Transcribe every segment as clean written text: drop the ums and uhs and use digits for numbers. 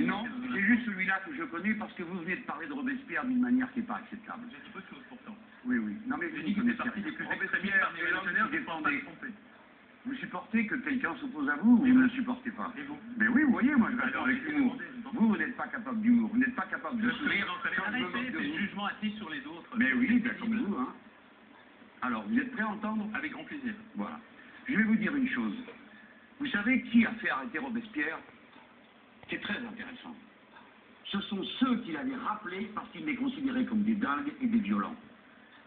Non, c'est juste celui-là que je connais parce que vous venez de parler de Robespierre d'une manière qui n'est pas acceptable. J'ai dit peu de choses pourtant. Oui, oui. Non, mais J'ai dit que c'est partie des plus extrémistes parmi les révolutionnaires, je ne pense pas me tromper. Vous supportez que quelqu'un s'oppose à vous ou vous ne le supportez pas? Et vous? Mais oui, vous voyez, moi je Alors, réponds avec humour. Vous n'êtes pas capable d'humour, vous n'êtes pas capable de sourire. Arrêtez ces jugements assis sur les autres. Mais oui, ben, comme vous, hein. Alors, vous êtes prêts à entendre? Avec grand plaisir. Voilà. Je vais vous dire une chose. Vous savez qui a fait arrêter Robespierre? C'est très intéressant. Ce sont ceux qui l'avaient rappelé parce qu'ils les considéraient comme des dingues et des violents.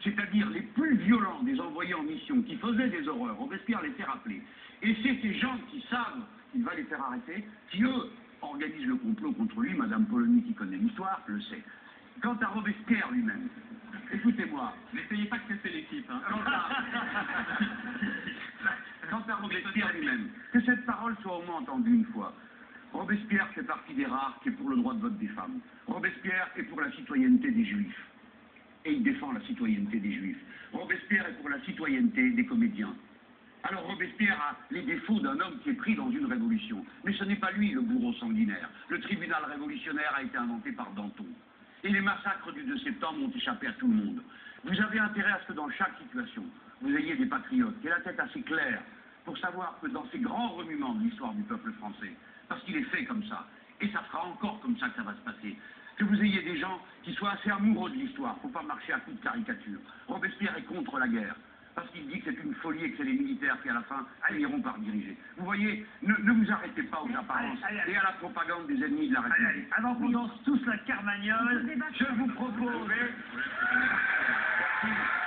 C'est-à-dire les plus violents des envoyés en mission qui faisaient des horreurs. Robespierre les fait rappeler. Et c'est ces gens qui savent qu'il va les faire arrêter, qui eux organisent le complot contre lui. Madame Polony, qui connaît l'histoire, le sait. Quant à Robespierre lui-même, écoutez-moi. N'essayez pas de casser l'équipe. Hein. Quant à Robespierre lui-même, que cette parole soit au moins entendue une fois. Robespierre fait partie des rares qui est pour le droit de vote des femmes. Robespierre est pour la citoyenneté des Juifs. Et il défend la citoyenneté des Juifs. Robespierre est pour la citoyenneté des comédiens. Alors Robespierre a les défauts d'un homme qui est pris dans une révolution. Mais ce n'est pas lui le bourreau sanguinaire. Le tribunal révolutionnaire a été inventé par Danton. Et les massacres du 2 septembre ont échappé à tout le monde. Vous avez intérêt à ce que dans chaque situation, vous ayez des patriotes qui aient la tête assez claire pour savoir que dans ces grands remuements de l'histoire du peuple français, parce qu'il est fait comme ça, et ça sera encore comme ça que ça va se passer, que vous ayez des gens qui soient assez amoureux de l'histoire, il ne faut pas marcher à coups de caricature. Robespierre est contre la guerre, parce qu'il dit que c'est une folie et que c'est les militaires qui, à la fin, finiront par diriger. Vous voyez, ne vous arrêtez pas aux apparences et à la propagande des ennemis de la République. Avant qu'on danse tous la carmagnole, je vous propose... Merci.